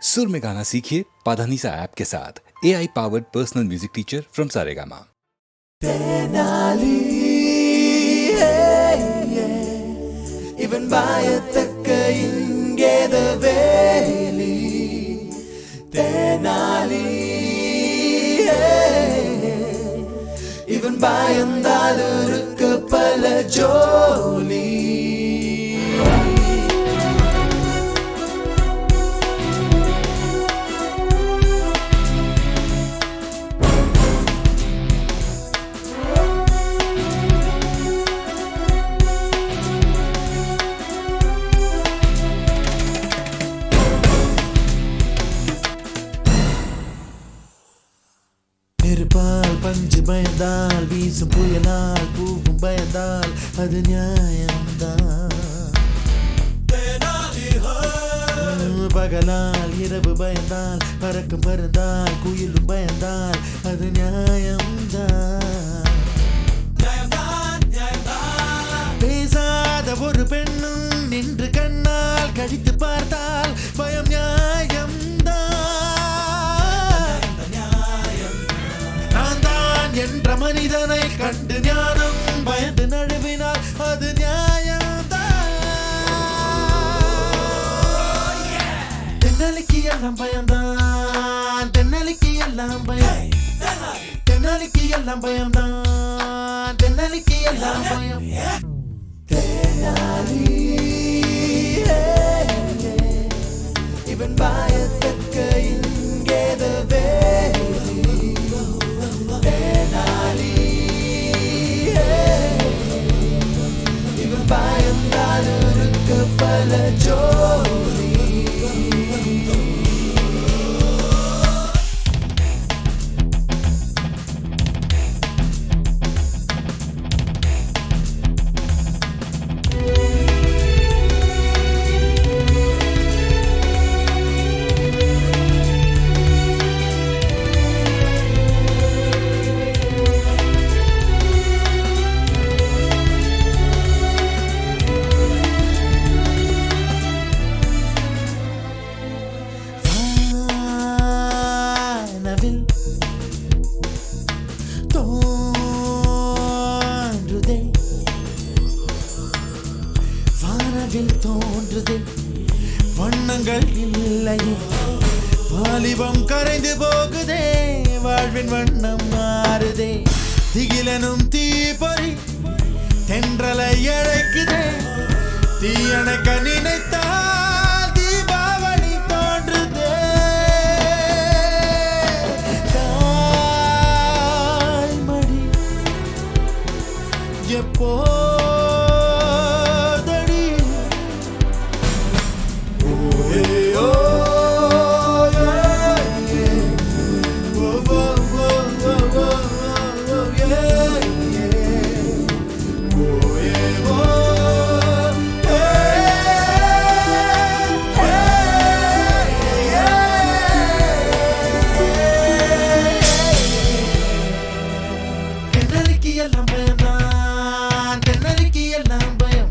सुर में गाना सीखिए पाधानीसा ऐप के साथ AI powered personal music teacher from Saregama. இவன் பயத்தக்க இங்கேத வேலி தேனாலி இவன் பயந்தால் இருக்க பல ஜோலி நெருப்பால் பஞ்சு பயந்தால் வீசும் புயலால் பூவும் பயந்தால் அது நியாயம்தான். பகலால் இரவு பயந்தால் பறக்கும் பறந்தால் குயிலும் பயந்தால் அது நியாயம்தான். பேசாத ஒரு பெண்ணும் நின்று கண்ணால் கழித்து பார்த்தால் பயம் என்ற மனிதனை கண்டு ஞானம் பயந்து நழுவினால் அது நியாயம்தான். தென்னலிக்கு எல்லாம் பயம்தான், தென்னலிக்கு எல்லாம் பயம், தென்னலிக்கு எல்லாம் பயம்தான், தென்னலிக்கு எல்லாம் பயம். தென்னாலி இவன் பயத்தக்க இங்கேத வேலி இவன் பயந்தால் இருக்க பல ஜோலி. தோன்றுதே வண்ணங்கள் இல்லையே, வாலிபம் கரைந்து போகுதே, வாழ்வின் வண்ணம் மாறுதே, திகிலனும் தீப்பொறி தென்றலை அழைக்குதே, தீயணைக்க நினைத்தால் தீபாவளி தோன்றுதே. தாய்மடி எப்போ எல்லாம் பயம்தான், தென்னலிக்கு எல்லாம் பயம்.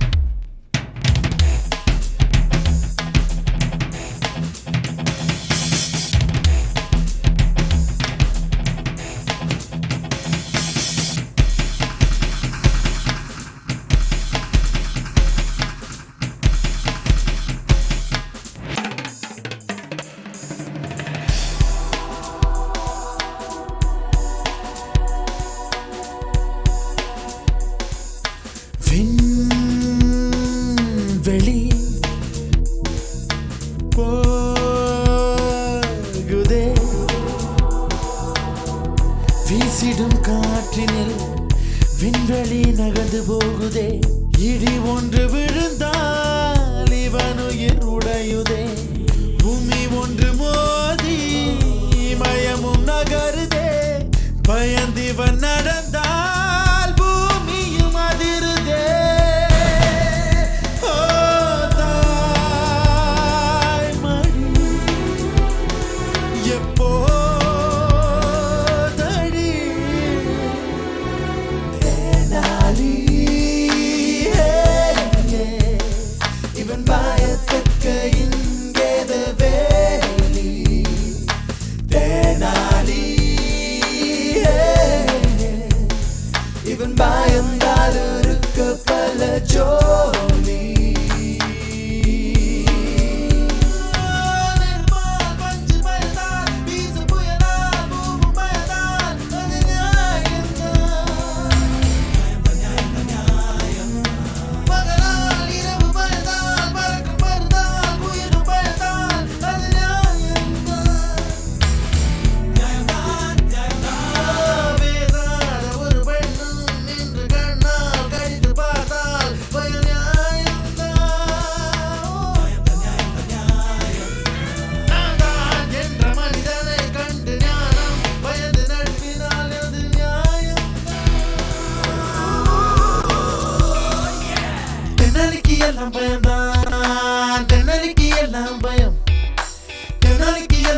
வெளி போகுதே, வீசிடும் காற்றினில் விண்வெளி நகர்ந்து போகுதே, இடி ஒன்று விழுந்தால் இவனுயிர் உடையுதே, பூமி ஒன்று மோதி மயமும் நகருதே, பயந்திவன் நடந்தால் பூமியும் அதிருதே. இவன் பயத்தக்க இங்கேத வேலி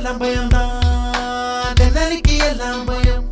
எல்லாம் பயம்தான், தென்னலிக்கு எல்லாம் பயம்.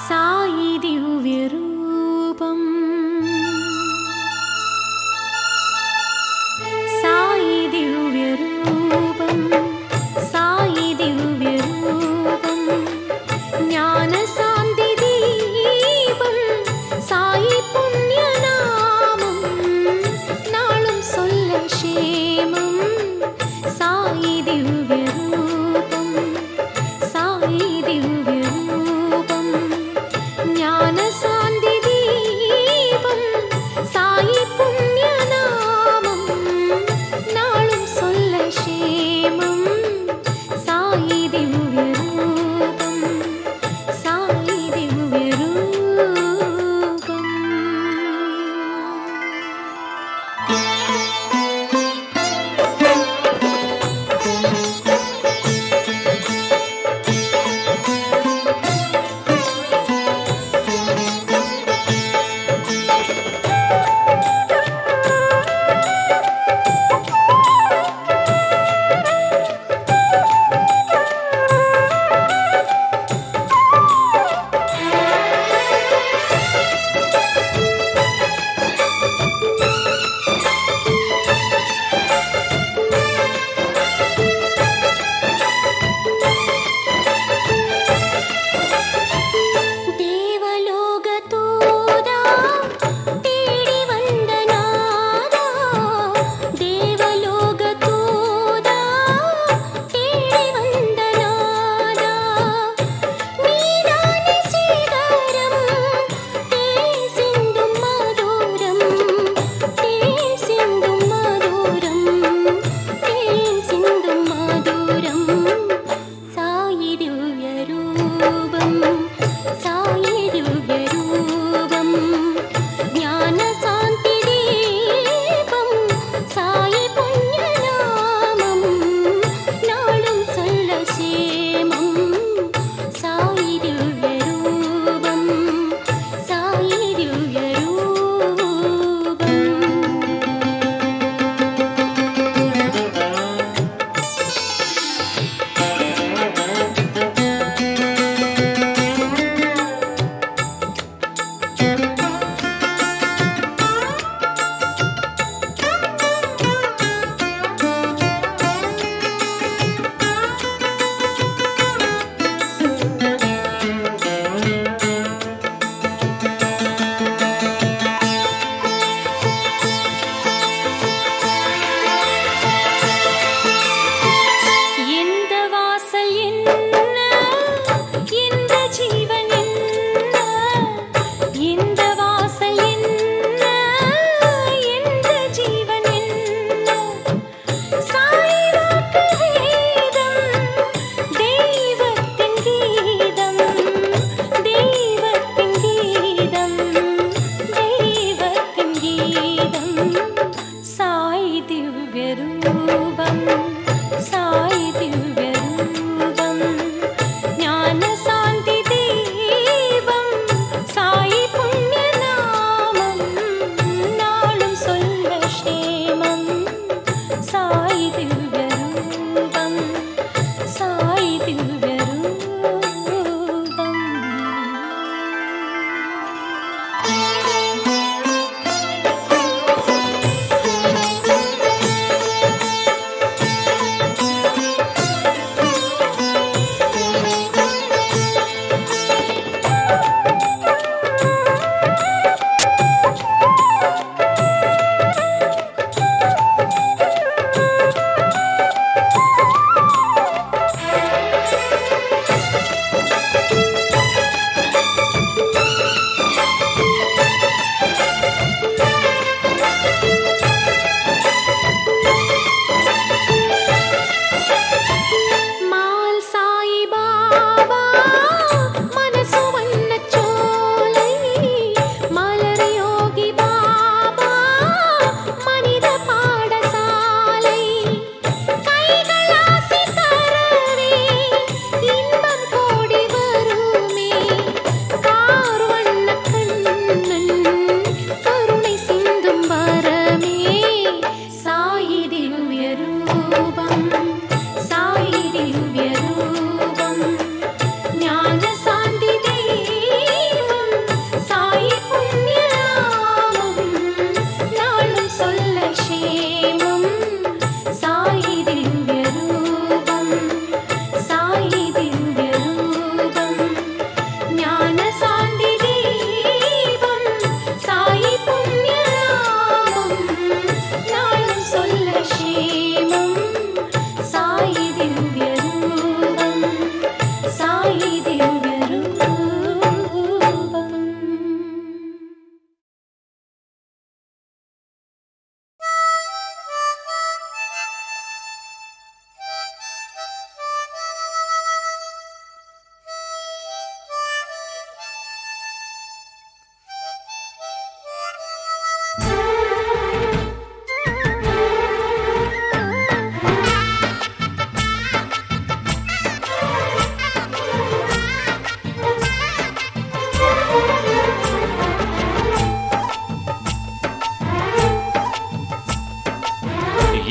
साई दिव्यरूपं साई दिव्यरूपं साई दिव्यरूपं ज्ञानसान्दिदीपं साई पुण्यनामं नाளும் சொல்ல क्षेमं साई दिव्यरूपं साई दिव्यरूपं ज्ञानसान्दिदीपं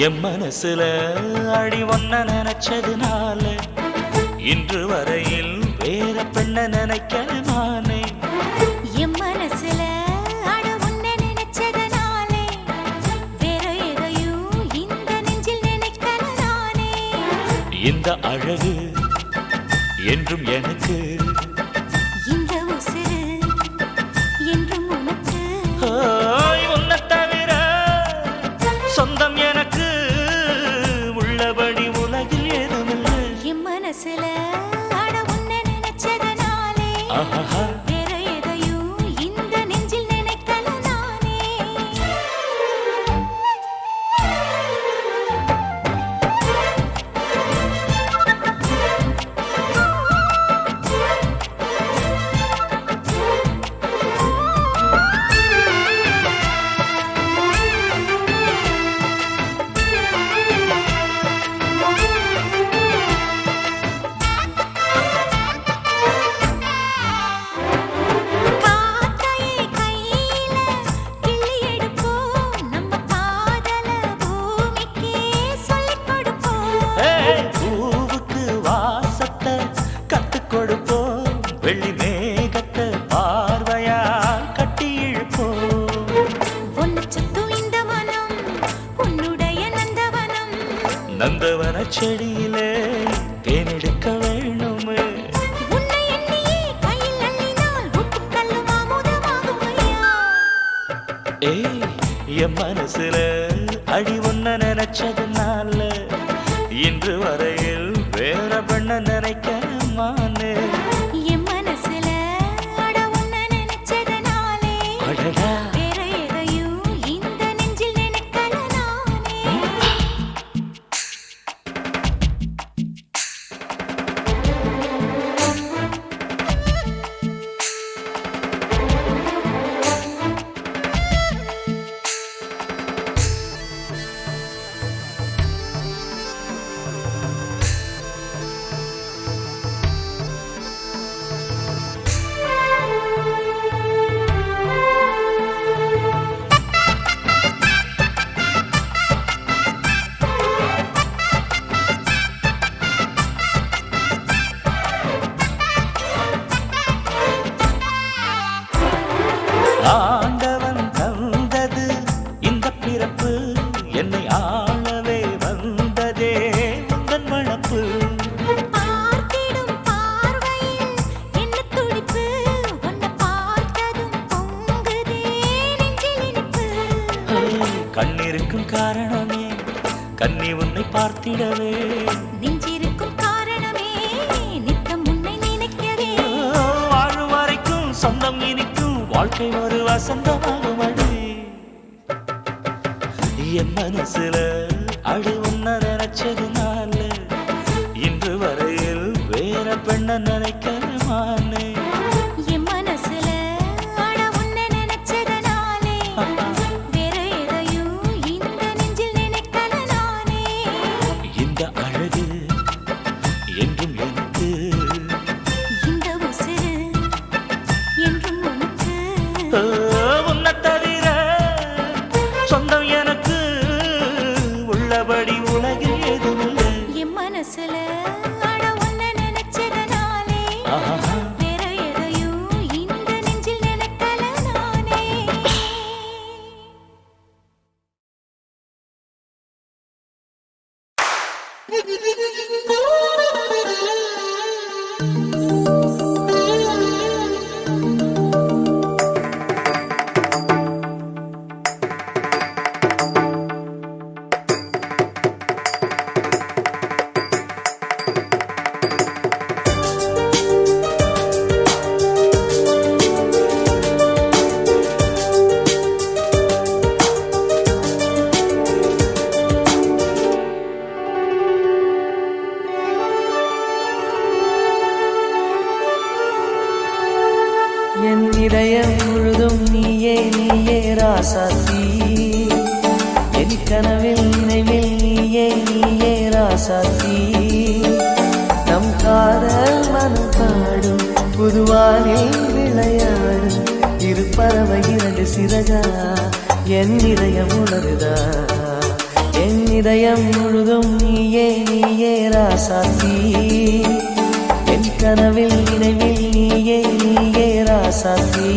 என் மனசுல அடி ஒன்ன நினைச்சதுனால இன்று வரையில் வேற பெண்ண நினைக்கிற நானே. என் மனசுல அட உன்னை நினைச்சதனாலே வேற எதையும் இந்த நெஞ்சில் நினைக்கல நானே. இந்த அழகு என்றும் எனக்கு, இந்த உசுரு என்றும் உனக்கு. உன்னை தவிர சொந்தம் எனக்கு உள்ளபடி உலகில் ஏதுமில்லை. என் மனசுல அட உன்னை நினைச்சதனாலே ஆஹா வேற எதையும் இந்த நெஞ்சில் நினைக்கல நானே. காக்கையை கையில கிள்ளி எடுப்போம், நம்ம காதல பூமிக்கே சொல்லிக் கொடுப்போம். பூவுக்கு வாசத்தை கத்துக் கொடுப்போம், வெள்ளி மேகத்தை பார்வையால் கட்டி இழுப்போம். உன்னை சுத்தும் இந்த மனம் உன்னுடைய நந்தவனம். நந்தவன செடியிலே தேனெடுக்க வேணுமே. உன்னை எண்ணியே கையில் அள்ளினால் உப்புக்கல்லும் அமுதமாகும் ஐயா. ஏய் என் மனசுல அடி ஒன்ன நினைச்சதுனால இன்று வரையில் வேற பெண்ண நினைக்க மானே. என் மனசுல அட உன்னை நினைச்சதனாலே அடடா வேற எதையும் இந்த நெஞ்சில் நினைக்கல நானே. ஆண்டவன் தந்தது இந்த பிறப்பு, என்னை ஆளவே வந்ததே உந்தன் வளப்பு. பார்த்திடும் பார்வையில் என்ன துடிப்பு, உன்னை பார்த்ததும் பொங்குதே நெஞ்சில் இனிப்பு. கண்ணிருக்கும் காரணமே கண்ணி உன்னை பார்த்திடவே, நெஞ்சிருக்கும் காரணமே நித்தம் உன்னை நினைக்கவே. வாழும் வரைக்கும் சொந்தம் இனிக்கும், வாழ்க்கை ஒரு வசந்தமாகும் அடி. என் மனசுல அடி உன்ன நினைச்சதுனால இன்று வரையில் வேற பெண்ண நினைக்கிறமானே. என் மனசுல அட உன்னை நினைச்சதனாலே வேற எதையும் இந்த நெஞ்சில் நினைக்கல நானே. இந்த அழகு என்றும் எனக்கு, இந்த உசுரு என்றும் உனக்கு. உன்னை தவிர சொந்தம் எனக்கு உள்ளபடி உலகில் ஏதுமில்லை. என் மனசுல அட உன்னை நினைச்சதனாலே ஆஹா வேற எதையும் இந்த நெஞ்சில் நினைக்கல நானே. என் இதயம் முழுதும் நீயே நீயே ராசாத்தி, என் கனவில் நினைவில் நீயே நீயே ராசாத்தி. நம் காதல் மனம் பாடும் புதுவானில் விளையாடும் இரு பறவை இரண்டு சிறகா, என் இதயம் உணருதா, என் இதயம் முழுதும் நீயே நீயே ராசாத்தி என் கனவில் நினைவில் நீயே நீயே ராசாத்தி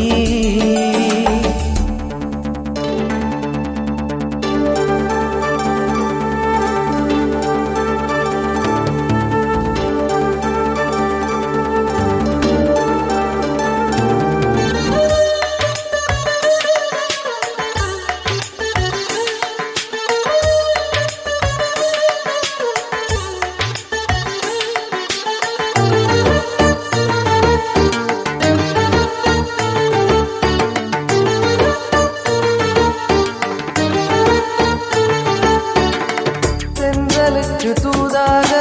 தென்றலுக்கு தூதாக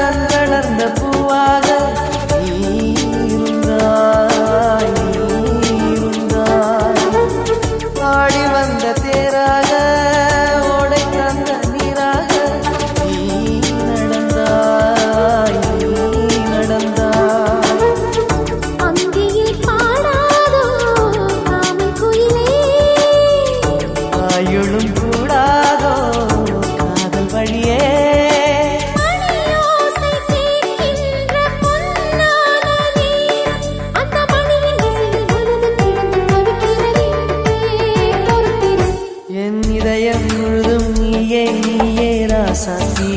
கண்களர்ந்த பூவாக நீ இருந்தாய், நீ இருந்தாய். ஆடி வந்த தேராக ஓடை தந்த நீராக நீ நடந்தாய், நீ நடந்தாய். அந்தியில் பாடாதோ காமன் குயிலே ஆயுளும் கூடாதோ காதல் வழியே மணியோசை கேட்கின்ற பொன்னான நேரம் அந்த மணியின் இசையில் மனது கிடந்து தவிக்கிறதே பொறுத்திரு என் இதயம் முழுதும் நீயே நீயே ராசாத்தி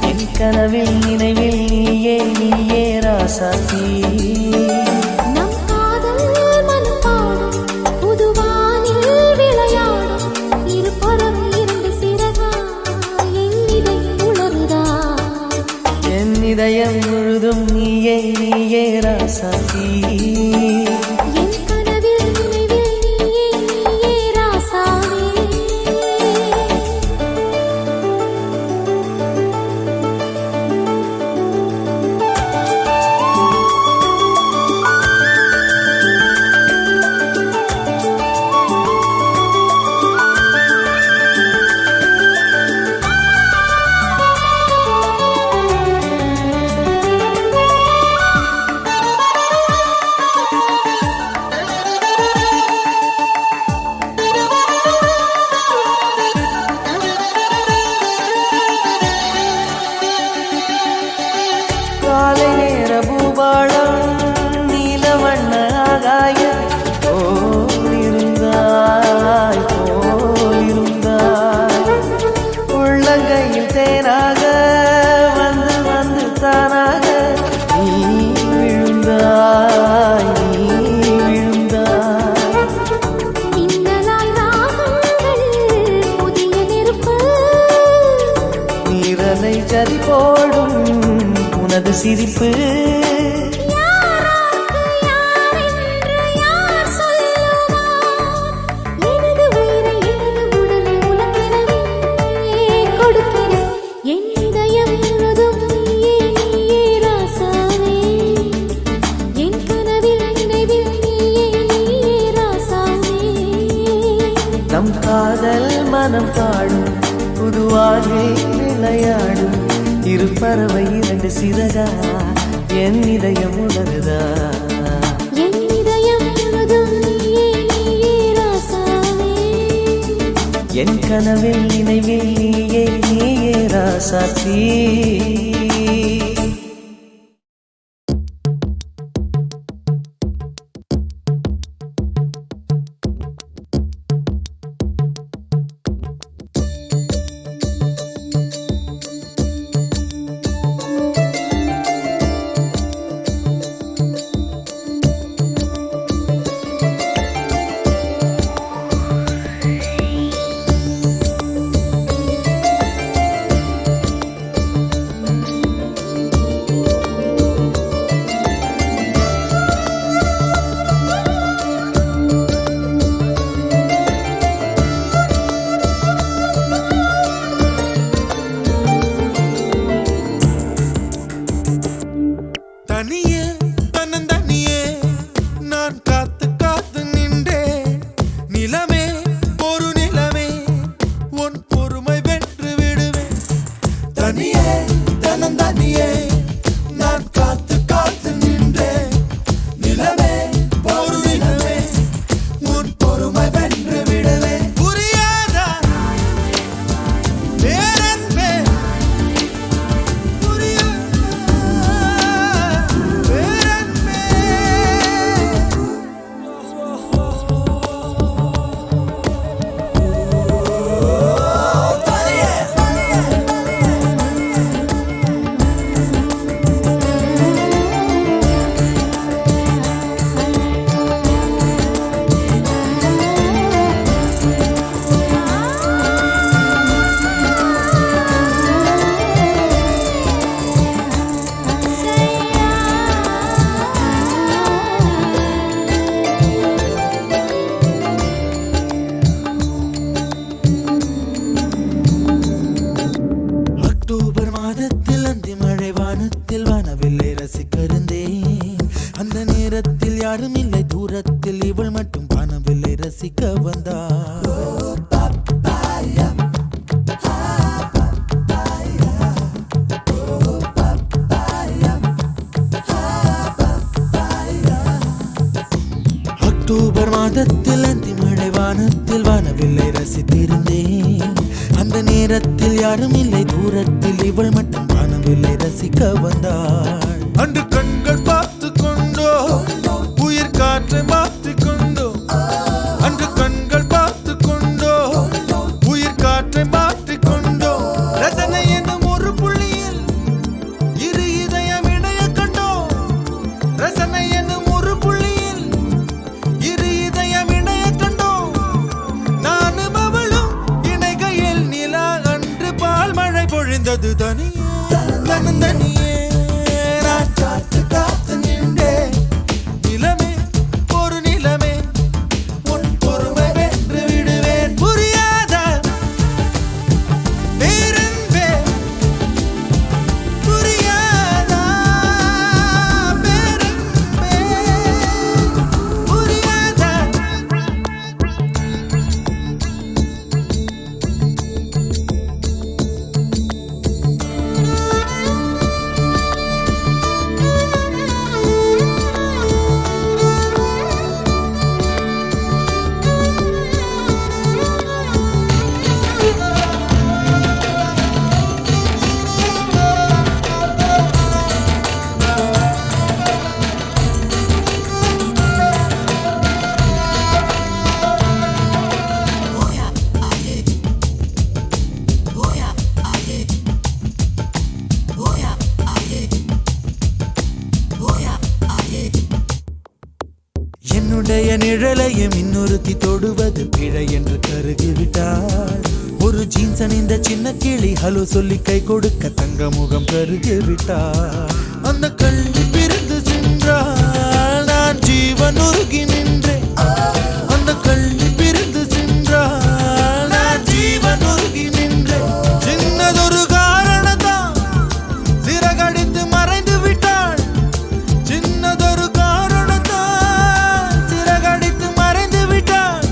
என் கனவில் நினைவில் நீயே நீயே ராசாத்தி நம் காதல் மனம் பாடும் புதுவானில் விளையாடும் இரு பறவை இரண்டு சிறகா என் இதயம் உணருதா என் இதயம் முழுதும் நீயே நீயே ராசாத்தி என் கனவில் நினைவில் நீயே நீயே ராசாவே காலை நேர பூபாளம் நீலவண்ண ஆகாயம் போலிருந்தாய் போலிருந்தாய் உள்ளங்கையில் தேனாக வந்து வந்து தானாக நீ விழுந்தாய் நீ விழுந்தாய் மின்னலாய் ராகங்கள் புதிய நெருப்பு நீரலை ஜதி போடும் உனது சிரிப்பு யாராக்கு யார் என்று யார் சொல்லுவார் எனது உயிரை எனது உடலை உனக்கெனவே கொடுக்கிறேன் என் இதயம் முழுதும் நீயே நீயே ராசாவே என் கனவில் நினைவில் நீயே நீயே ராசாவே நம் காதல் மனம் பாடும் புதுவாகவே விளையாடும் இரு பறவை இரண்டு சிறகா என் இதயம் உணருதா என் இதயம் முழுதும் நீயே நீயே ராசாவே என் கனவில் நினைவில் நீயே நீயே ராசாத்தி நேரத்தில் யாரும் இல்லை தூரத்தில் இவள் மட்டும் காணவில்லை ரசிக்க வந்தாள் அக்டோபர் மாதத்தில் அந்தி மழை வானத்தில் வானவில்லை ரசித்திருந்தேன் அந்த நேரத்தில் யாரும் இல்லை தூரத்தில் இவள் மட்டும் காணவில்லை ரசிக்க வந்தாள் அன்று கண்கள் பார்த்து கொண்டோ உயிர் காற்றை மாற்றி கொண்டோ அன்று கண்கள் பார்த்து கொண்டோ உயிர் காற்றை மாற்றி கொண்டோ ரசனை என்னும் ஒரு புள்ளியில் இரு இதயம் இணைய கண்டோ ரசனை என்னும் ஒரு புள்ளியில் இரு இதயம் இணைய கண்டோ நானும் அவளும் இணைகையில் நிலா அன்று பால் மழை பொழிந்தது தனியே தனியே நான் காத்து காத்து நின்றே நிலமே ஒரு நிலமே உன் பொறுமை வென்று விடுவேன் புரியாத பேரன்பே புரியாதா பேரன்பே புரியாதா என்னுடைய நிழலையும் இன்னொருத்தி தொடுவது பிழை என்று கருகிவிட்டாள் ஒரு ஜீன்ஸ் அணிந்த சின்ன கிளி ஹலோ சொல்லி கை கொடுக்க தங்க முகம் கருகிவிட்டாள் அந்த கல்வி பிரிந்து சென்றாள் நான் ஜீவன் உருகி நின்றேன் அந்த கல்வி பிரிந்து சென்றாள் நான் ஜீவன் உருகி நின்றேன் சின்னதொரு காரணத்தான் சிறகடித்து மறைந்து விட்டாள் சின்னதொரு காரணத்தான் சிறகடித்து மறைந்து விட்டாள்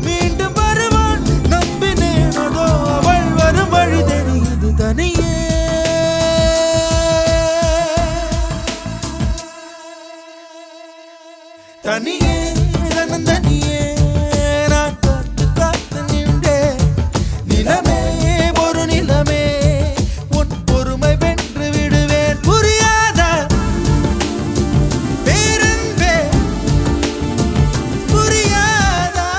மீண்டும் வருவாள் நம்பினேனதோ அவள் வரும் வழி தெரியுது தனியே தனியே தனியே நான் காத்து காத்து நின்றே நிலமே ஒரு நிலமே உன் பொறுமை வென்று விடுவேன் புரியாத பேரன்பே புரியாதா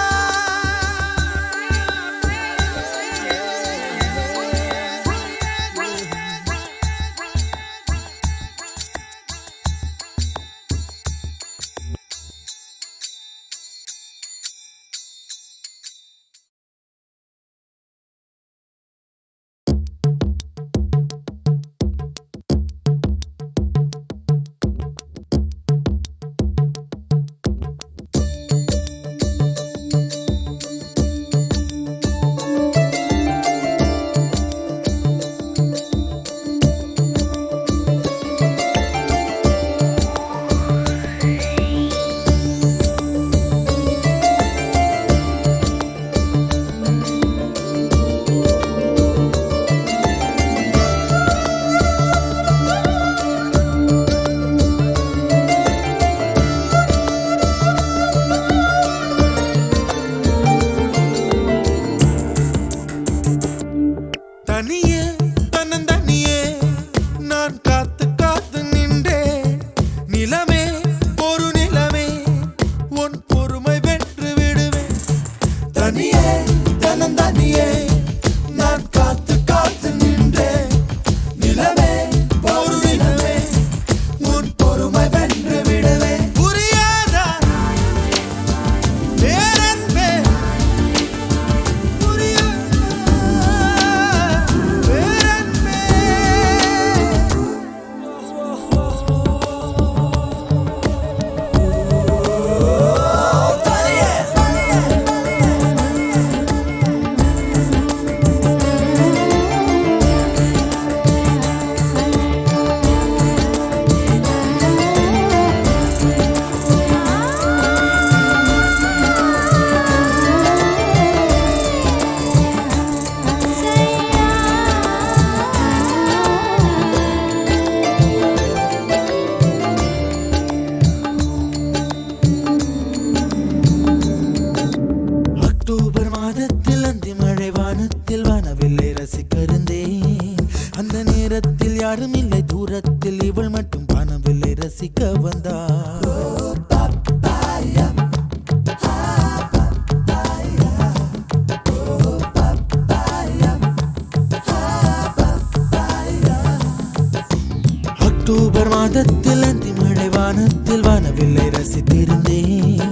அக்டோபர் மாதத்தில் அந்தி மழை வானத்தில் வானவில்லை ரசித்திருந்தேன்.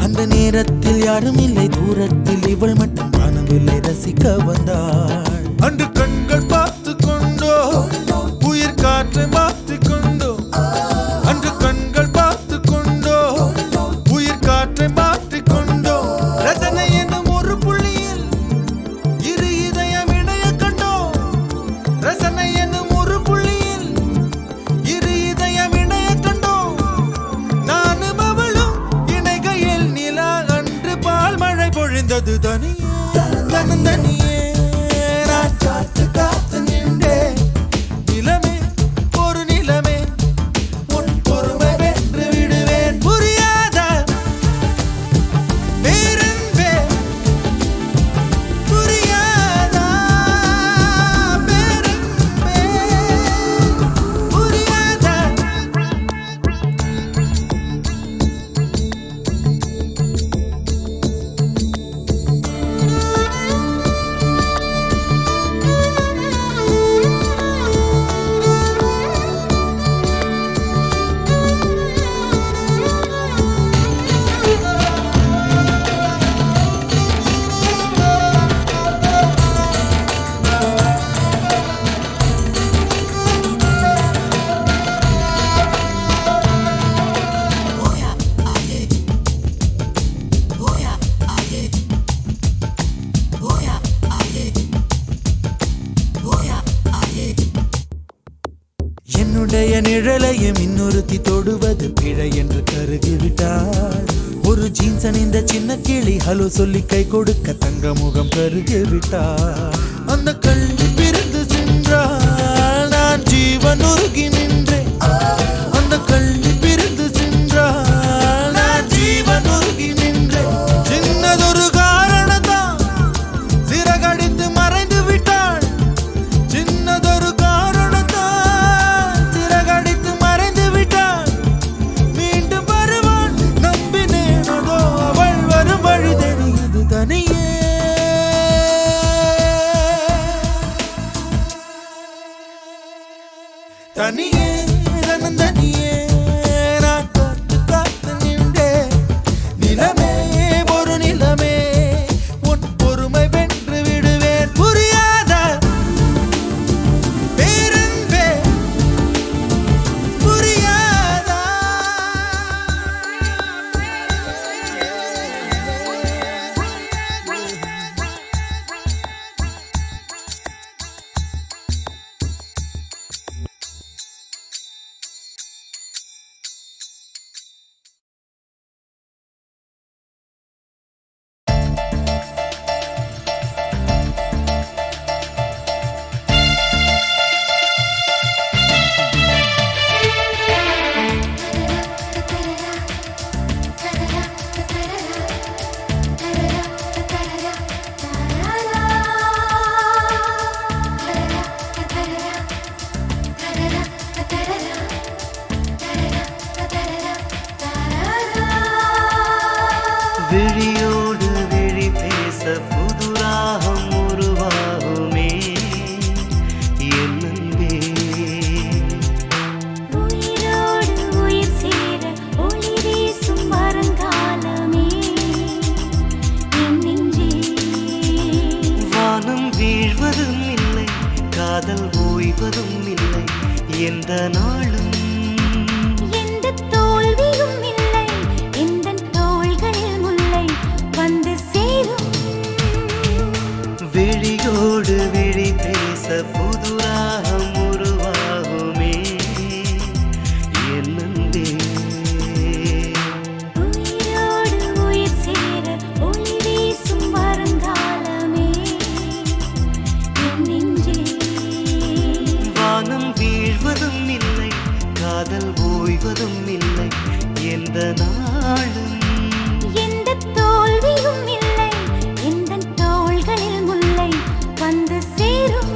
அந்த நேரத்தில் யாரும் இல்லை தூரத்தில், இவள் மட்டும் வானவில்லை ரசிக்க வந்தாள். அன்று கண்கள் பார்த்து கொண்டோ உயிர் காற்றை மாற்றி கொண்டோ, அன்று கண்கள் பார்த்து கொண்டோ உயிர் காற்றை மாற்றி கொண்டோ, ரசனை என்னும் ஒரு புள்ளியில் இரு இதயம் இணைய கண்டோ, ரசனை என்னும் ஒரு புள்ளியில் இரு இதயம் இணைய கண்டோ, நானும் அவளும் இணைகையில் நிலா அன்று பால் மழை பொழிந்தது தனியே தனியே. நான் காத்து காத்து நின்றேன் நிலமே ஒரு நிலமே, உன் பொறுமை வென்று விடுவேன் புரியாத பேரன்பே, புரியாத பேரன்பே, புரியாத. என்னுடைய நிழலையும் இன்னொருத்தி தொடுவது பிழை என்று கருகிவிட்டாள். ஒரு ஜீன்ஸ் அணிந்த சின்ன கிளி ஹலோ சொல்லி கை கொடுக்க தங்க முகம் கருகிவிட்டாள். அந்த கல்வி பிரிந்து சென்றாள், நான் ஜீவன் உருகி நின்றேன். அந்த கல்வி பிரிந்து சென்றாள், நான் ஜீவன் உருகி நின்றேன். சின்னதொரு காரணத்தான் சிறகடித்து மறைந்து விட்டாள், சின்னதொரு காரணத்தான் சிறகடித்து மறைந்து விட்டாள். மீண்டும் வருவாள் நம்பினேன், அதோ அவள் வரும் வழி தெரியுது தனியே. தனியே தனியே நான் காத்து காத்து நின்றேன் நிலமே ஒரு நிலமே, உன் பொறுமை வென்று விடுவேன் புரியாத பேரன்பே, புரியாத. விழியோடு விழி பேச புது ராகம் உருவாகுமே என் அன்பே. உயிரோடு உயிர் சேர ஒளி வீசும் வருங்காலமே என் நெஞ்சே. வானம் வீழ்வதும் இல்லை, காதல் ஓய்வதும் இல்லை, எந்த நாளும் எந்த தோல்வியும் இல்லை, எந்தன் தோள்களில் முல்லை வந்து சேரும். விழியோடு விழி பேச புது ராகம் உருவாகுமே என் அன்பே. உயிரோடு உயிர் சேர ஒளி வீசும் வருங்காலமே என் நெஞ்சே. வானம் வீழ்வதும் இல்லை, காதல் ஓய்வதும் இல்லை, எந்த நாளும் எந்த தோல்வியும் இல்லை, எந்தன் தோள்களில் முல்லை வந்து சேரும்.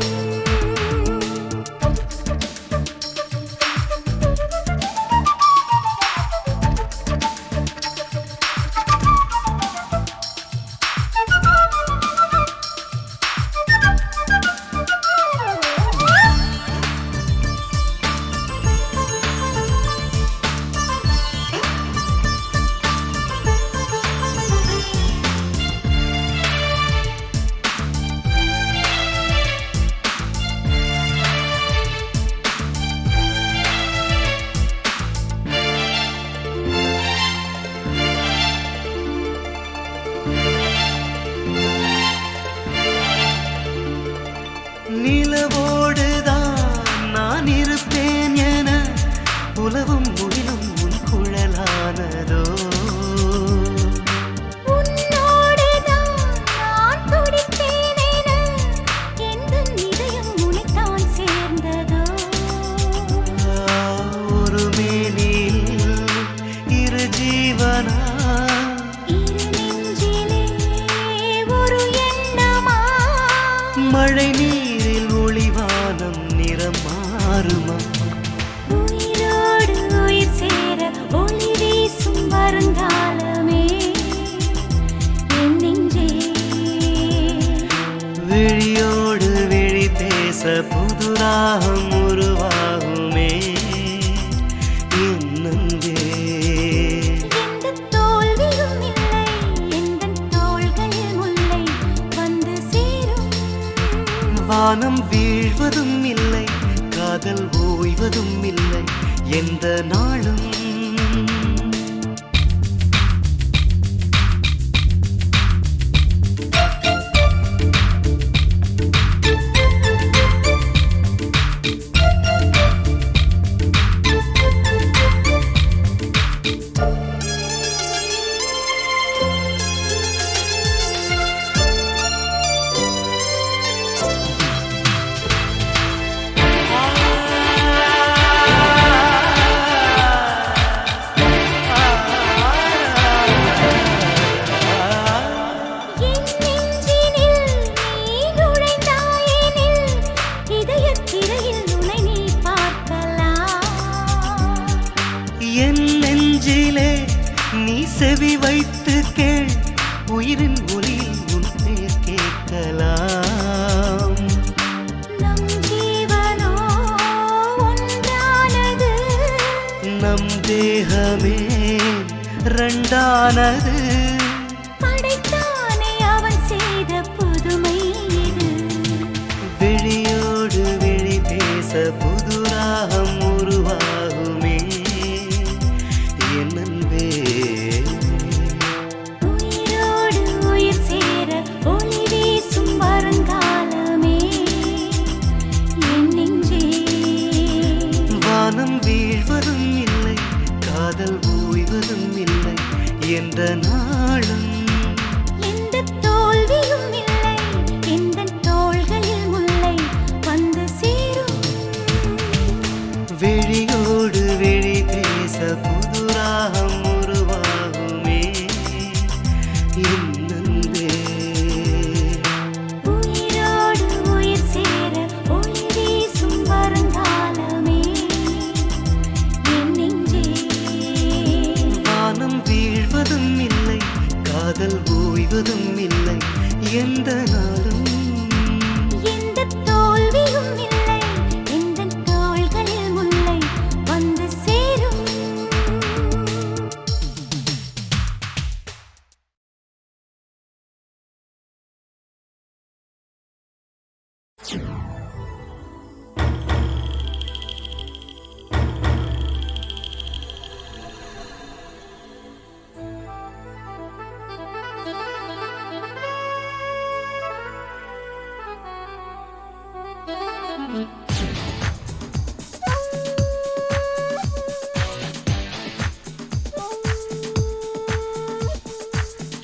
பேச புதுராகம் உருவாகுமே என்னே எந்த தோல்வியும் இல்லை எந்தன் தோள்களில் முல்லை வந்து சேரும் வானம் வீழ்வதும் இல்லை காதல் ஓய்வதும் இல்லை எந்த நாளும் என் நெஞ்சினில் நீ நுழைந்தாயெனில் இதயத் திரையில் உன்னை நீ பார்க்கலாம் என் நெஞ்சிலே நீ செவி வைத்து கேள் உயிரின் ஒளியில் உன் பேர் கேட்கலாம் நம் ஜீவனோ ஒன்றானது நம் தேகமே ரெண்டானது படைத்தானே அவன் செய்த புதுமை இது விழியோடு விழி பேச புதுராகம் உருவாகுமே என் அன்பே உயிரோடு உயிர் சேர ஒளி வீசும் வருங்காலமே என் நெஞ்சே வானம் வீழ்வதும் இல்லை காதல் ஓய்வதும் இல்லை என்ற நாளும் எந்த தோல்வியும் இல்லை எந்தன் தோள்களில் முல்லை வந்து சேரும் விழியோடு விழி பேச புதுராகம் உருவாகுமே என் அன்பே உயிரோடு உயிர் சேர ஒளி வீசும் வருங்காலமே என் நெஞ்சே வானம் வீழ்வதும் இல்லை காதல் ஓய்வதும் இல்லை எந்த நாளும் எந்த தோல்வியும் இல்லை எந்தன் தோள்களில் முல்லை வந்து சேரும்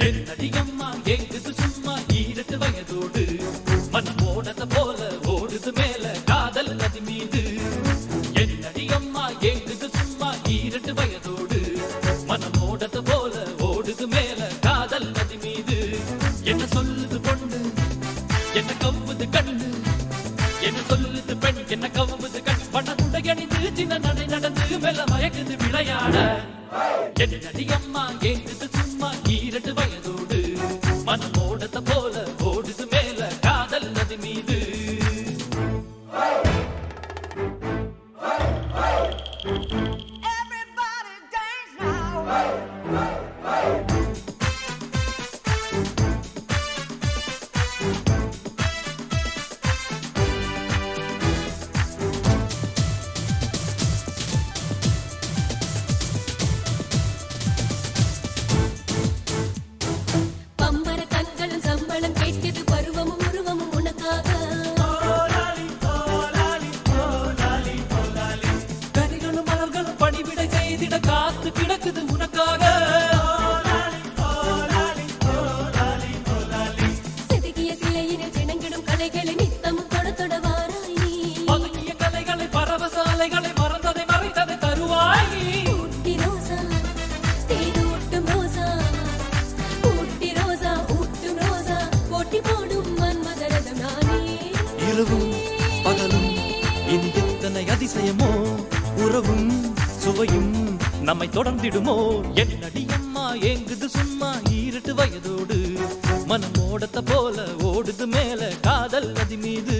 என்னடியம்மா எங்குது சும்மா ஈரட்டு வயதோடு மனம் ஓடத போல ஓடுது மேல காதல் நதி மீது என்னடியம்மா எங்குது சும்மா ஈரட்டு வயதோடு மனம் ஓடத போல ஓடுது மேல காதல் நதி மீது என்ன சொல்லுது பொண்ணு என்ன கவ்வுது கண்ணு என்ன சொல்லுது பெண் என்ன கவ்வுது கண் பணமுட அணிந்து சின்ன நடை நடந்து மெல்ல மயக்குது விளையாட என்னடியம்மா எங்குது சும்மா ஈரட்டு வயதோடு மனம் ஓடத போல ஓடுது மேல காதல் நதி மீது பம்பர கண்களும் சம்பளம் கேட்குது பருவமும் உருவமும் உனக்காக கனிகளும் மலர்களும் பணிவிடை செய்திட காத்து கிடக்குது உனக்காக செதுக்கிய சிலையினில் சிணங்கிடும் கலைகளை நித்தமும் தொட தொட வாராய் நீ பதுங்கிய கலைகளை பரவசாலைகளை மறந்ததை மறைத்ததை தருவாய் நீ. ஊட்டி ரோசா தேனூட்டும் ரோசா ஊட்டி ரோசா ஊட்டும் ரோசா போட்டி போடும் மன்மதரதம் நானே இரவும் பகலும் இனி எத்தனை அதிசயமோ உறவும் சுவையும் நம்மை தொடர்ந்திடுமோ என்னடியம்மா ஏங்குது சும்மா ஈரட்டு வயதோடு மனம் ஓடத்த போல ஓடுது மேல காதல் நதி மீது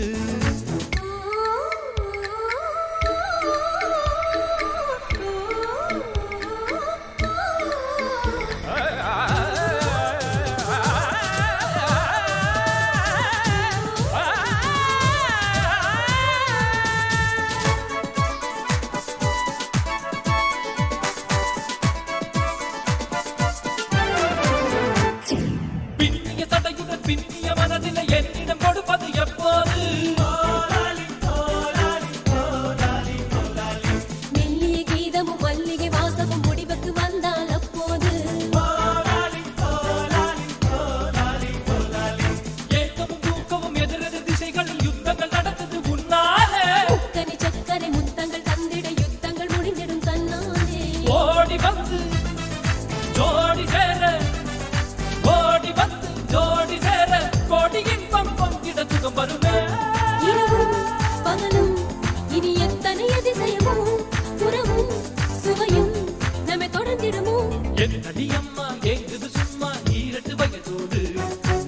என்னடி அம்மா ஏங்குது சும்மா ஈரட்டு வயதோடு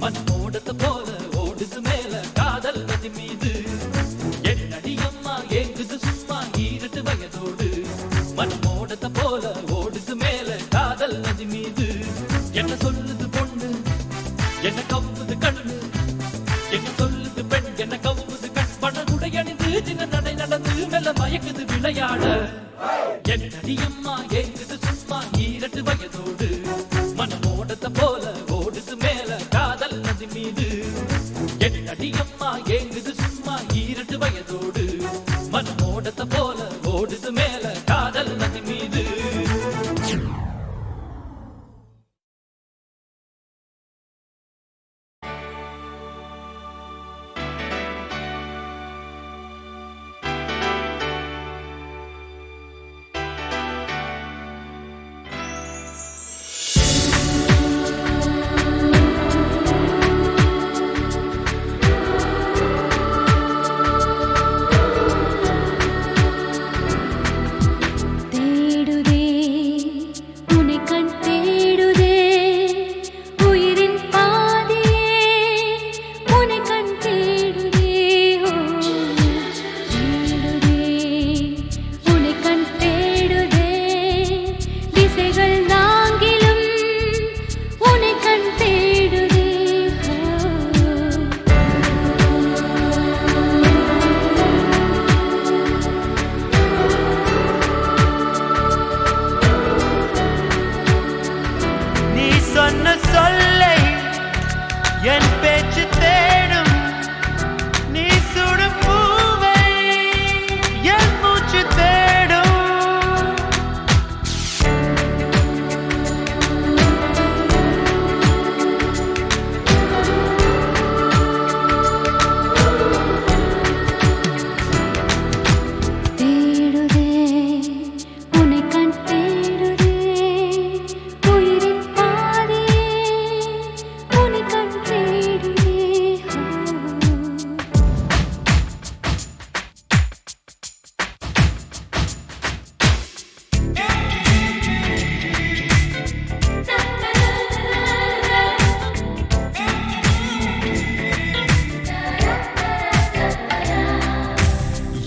மண் ஓடத்த போல ஓடுது மேல காதல் நதி மீது என்னடி அம்மா ஏங்குது சும்மா ஈரட்டு வயதோடு மண் ஓடத்த போல ஓடுது மேல காதல் நதி மீது என்ன சொல்லுது பொண்ணு என்ன கவுது கண்ணு என்ன சொல்லுது பெண் என்ன கவுது கண் பணகுடை அணிந்து சின்ன நடை நடந்து மெல்ல மயக்குது விளையாட என்னடி அம்மா ஏங்குது சும்மா ஈரட்டு வயதோடு மனம் ஓடத்த போல ஓடுது மேல காதல் நதி மீது என்னடி அம்மா ஏங்குது சும்மா ஈரட்டு வயதோடு மனம் ஓடத்த போல ஓடுது மேல காதல் நதி மீது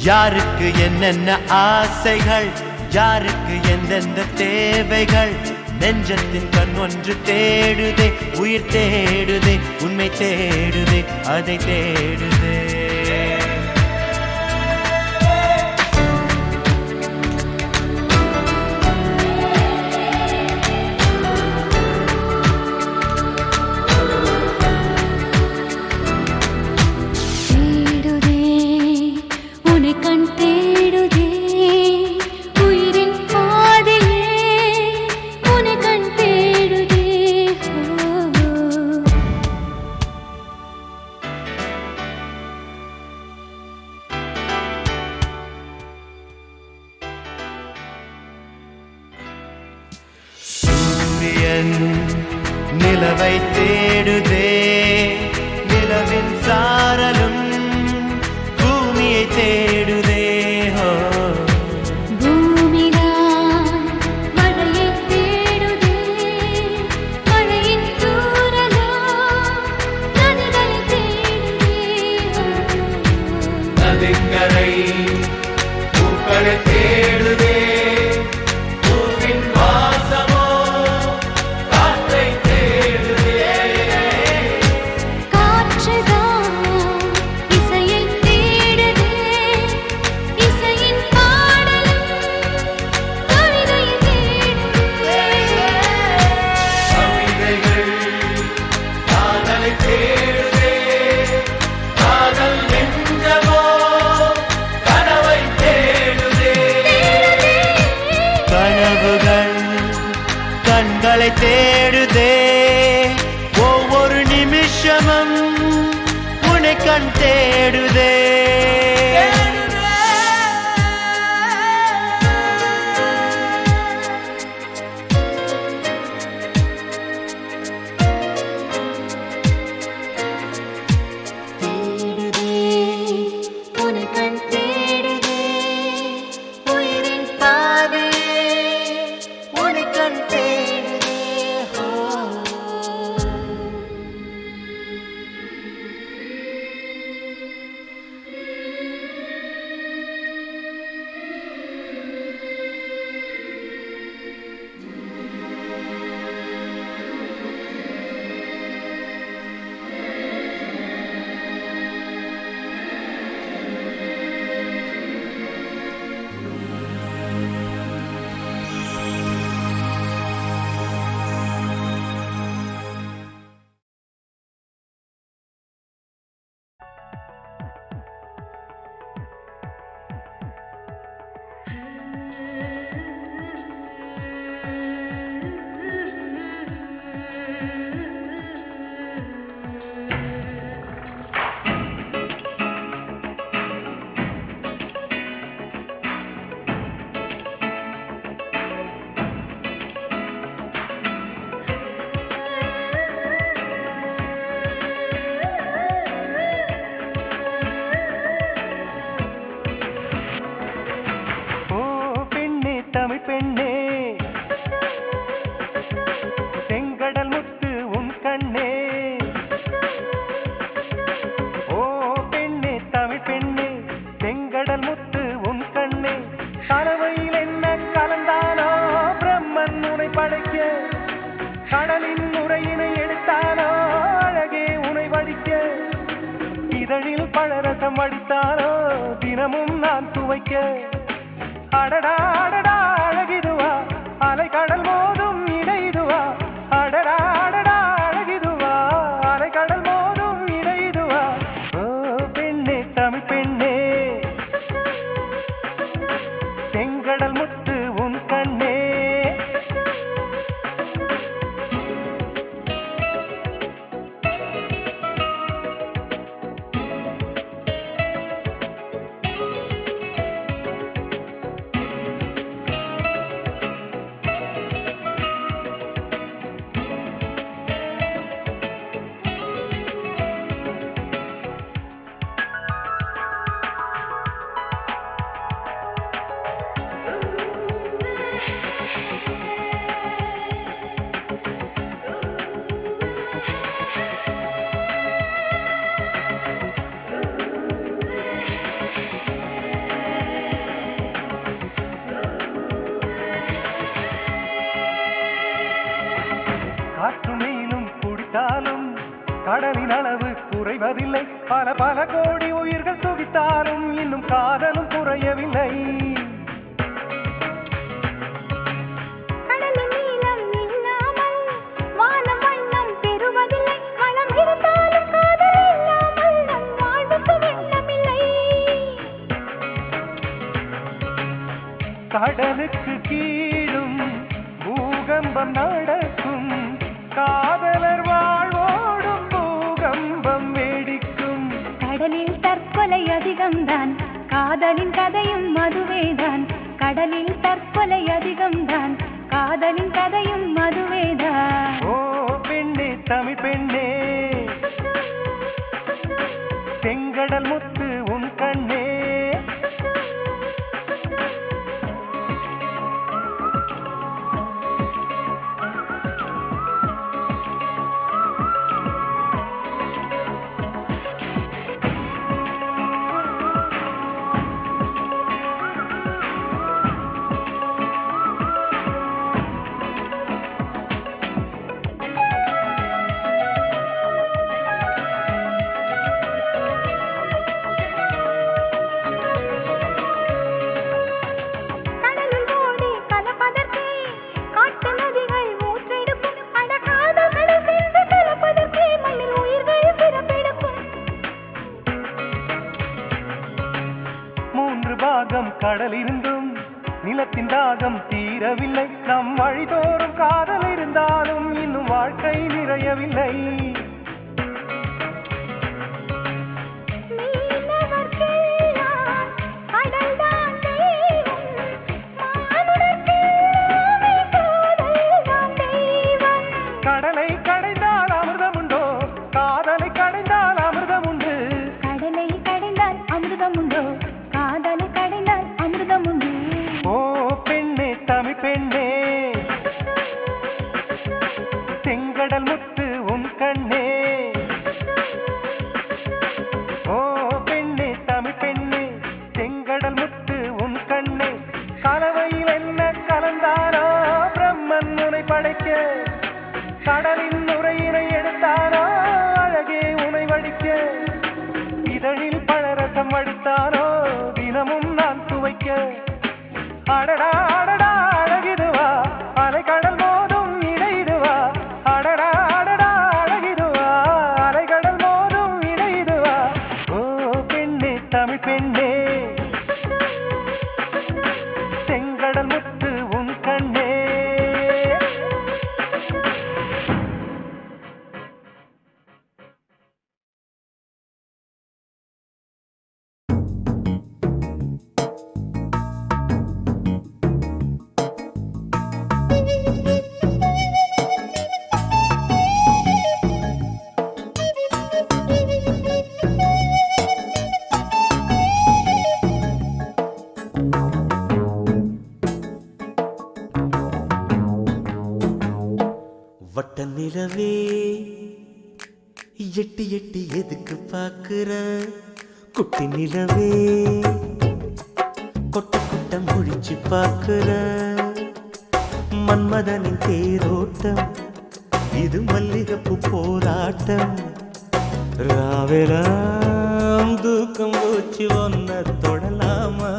யாருக்கு என்னென்ன ஆசைகள் யாருக்கு எந்தெந்த தேவைகள் நெஞ்சத்தின் கண் ஒன்று தேடுதே உயிர் தேடுதே உண்மை தேடுதே அதை தேடுதே நிலவை தேடுதே நிலவின் சாரலும் பூமியை தேடுதே பூமிதான் மழையை தேடுதே மழையின் தூறலோ நதிகளை தேடுதே நதிக்கரை பூக்களை தேடுதே பூவின் வாசமோ கண்களை தேடுதே ஒவ்வொரு நிமிஷமும் உன்னை கண் தேடுதே உயிரின் பாதையே உனக்கண் தேடுதே கடலின் உரையினை எடுத்தானோ அழகே உனை வடிக்க இதழில் பழரசம் வடித்தானோ தினமும் நான் துவைக்க அடடா அடடா அழகிதுவா அலை கடல் மோதும் இடைதுவா அடடா அடடா அழகிதுவா அலை கடல் மோதும் இடைதுவா ஓ பெண்ணே தமிழ் பெண்ணே செங்கடல் முத்து உன் கண்ணே காற்றுமேலும் குடித்தாலும் கடலின் அளவு குறைவதில்லை பல பல கோடி உயிர்கள் துடித்தாலும் இன்னும் காதலும் குறையவில்லை கடலின் நீளம் இல்லாமல் வானம் வண்ணம் பெறுவதில்லை வளம் இருந்தாலும் காதல் இல்லாமல் நம் வாழ்வுக்கு வெள்ளமில்லை கடலுக்கு கீழும் பூகம்பம் நடக்கும் காதலர் வாழ்வோடும் பூகம்பம் வேடிக்கும் கடலில் தற்கொலை அதிகம்தான் காதலின் கதையும் மதுவேதான் கடலில் தற்கொலை அதிகம்தான் காதலின் கதையும் மதுவேதான் ஓ பெண்ணே தமிழ் பெண்ணே செங்கடல் முத்து உன் கண்ணே கடலில் ஓடி கலப்பதற்கே காட்டு நதிகள் ஊற்றெடுக்கும் அட காதல்களை சேர்ந்து கலப்பதற்கே மண்ணில் உயிர்கள் பிறப்பெடுக்கும் 3 பாகம் கடலிருந்தும் நிலத்தின் தாகம் தீரவில்லை நம் வழிதோறும் காதல் இருந்தாலும் இன்னும் வாழ்க்கை நிறையவில்லை மீனவர்க்கெல்லாம் கடல்தான் தெய்வம் மானுடர்க்கெல்லாமே காதல்தான் தெய்வம் கடலை கடைந்தால் அமிர்தமுண்டோ காதலை கடைந்தால் அமிர்தமுண்டு கடலை கடைந்தால் அமிர்தமுண்டோ காதலை கடைந்தால் அமிர்தமுண்டு ஓ பெண்ணே தமிழ் பெண்ணே செங்கடல் முத்து உன் கண்ணே ஓ பெண்ணே தமிழ் பெண்ணே செங்கடல் முத்து உன் கண்ணே கலவையில் என்ன கலந்தானோ பிரம்மன் உனை படைக்க கடலின் நுரையினை எடுத்தானோ அழகே உனை வடிக்க இதழில் பழரசம் வடித்தானோ தினமும் நான் துவைக்க அடடா அடடா அழகிதுவா அலை கடல் மோதும் இடைதுவா அடடா அடடா அழகிதுவா அலை கடல் மோதும் இடைதுவா ஓ பெண்ணே தமிழ் பெண்ணே செங்கடல் முத்து உன் கண்ணே வட்ட நிலவே எட்டி எட்டி எதுக்கு பாக்குற குட்டி நிலவே கொட்ட கொட்ட முழிச்சு பாக்குற மன்மதனின் தேரோட்டம் இது மல்லிகைப்பூ போராட்டம் ராவெல்லாம் தூக்கம் போச்சு ஒன்ன தொடலாமா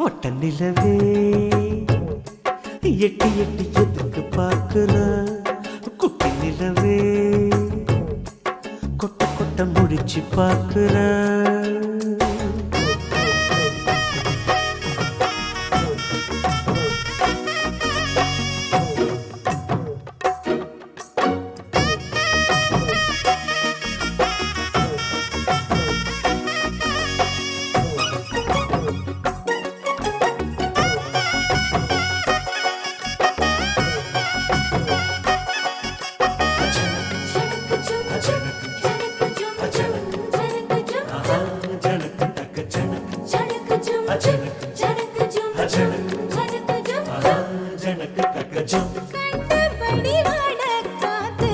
ஒட்ட நிலவே எட்டி எட்டி எதுக்கு பார்க்கிற குட்டி நிலவே கொட்ட கொட்ட முடிச்சு பார்க்கிற கண்டபடி வடக்காத்து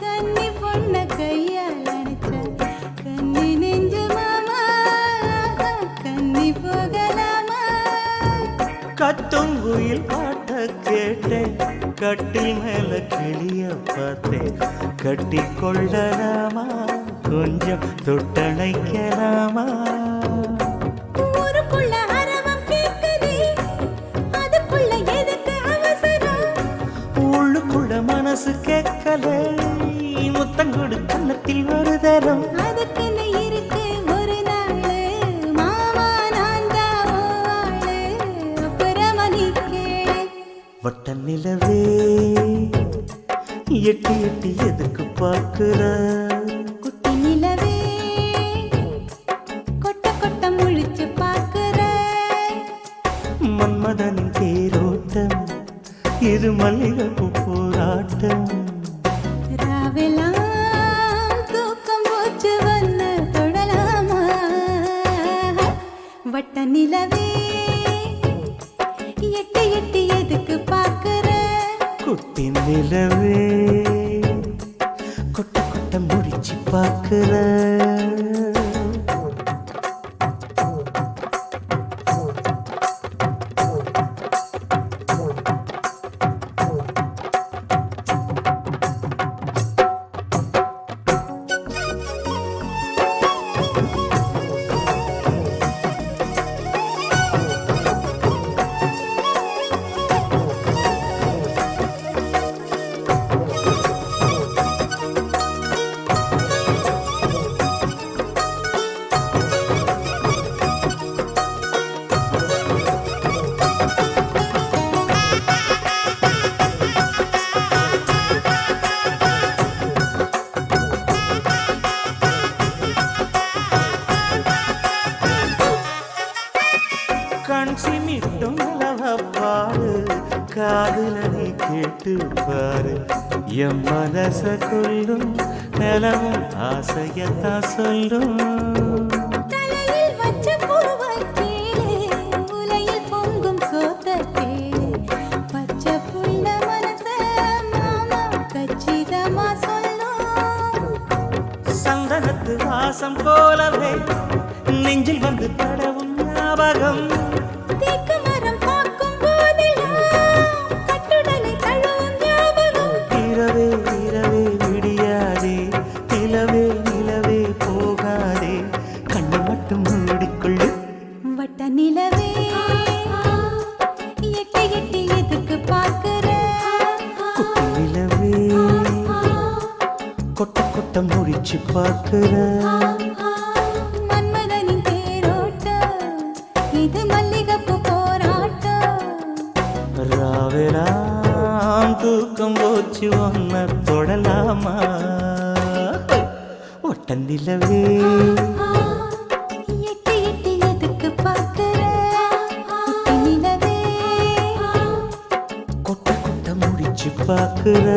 கன்னி பொண்ண கையால் அணைச்ச கன்னி நெஞ்சு மாமா கன்னி போகலாமா கத்தும் குயில் பாட்ட கேட்டேன் கட்டில் மேல கிளிய பார்த்தேன் கட்டி கொள்ளலாமா கொஞ்சம் தொட்டணைக்கலாமா ஊருக்குள்ள அரவம் கேக்குதே அதுக்குள்ள எதுக்கு அவசரம் உள்ளுக்குள்ள மனசு கேட்கல முத்தங்கொடு கன்னத்தில் ஒரு தரம் அதுக்குன்னு இருக்கு ஒரு நாளு மாமா நான் தான் ஆளு அப்புறமா நீ கேளு வட்ட நிலவே எட்டி எட்டி எதுக்கு பார்க்கிற குட்டி நிலவே கொட்ட கொட்ட முழிச்சு பாக்குற மன்மதனின் தேரோட்டம் இது மல்லிகைப்பூ போராட்டம் ராவெல்லாம் தூக்கம் போச்சு வந்த தொடலாமா வட்ட நிலவே எட்டி எட்டி எதுக்கு பாக்குற குட்டி நிலவே கொட்ட கொட்ட முடிச்சு பார்க்கிற கண் சிமிட்டும் நிலவப்பாரு காதுல நீ கேட்டு பாரு என் மனச கொள்ளும் நிலவும் ஆசையத்தான் சொல்லும் தலையில் வச்ச பூவ கேளு உலையில் பொங்கும் சோத்த கேளு பச்சை புள்ள மனச மாமா கச்சிதமா சொல்லும் சந்தனத்து வாசம் போலவே நெஞ்சில் வந்து படவும் ஞாபகம் தேக்கு மரம் பார்க்கும் போதெல்லாம் கட்டுடலை தழுவும் ஞாபகம் இரவே இரவே விடியாதே நிலவே நிலவே போகாதே கண்ணை மட்டும் மூடிக்கொள்ளு வட்ட நிலவே எட்டி எட்டி எதுக்கு பார்க்கிற குட்டி நிலவே கொட்ட கொட்ட முடிச்சு பார்க்கிற மன்மதனின் தேரோட்டம் இது மல்லிகைப்பூ போராட்டம் ராவெல்லாம் தூக்கம் போச்சு ஒன்ன தொடலாமா ஒட்ட நிலவே எட்டி எட்டி எதுக்கு பார்க்கிற குட்டி நிலவே கொட்ட கொட்ட முடிச்சு பார்க்கிற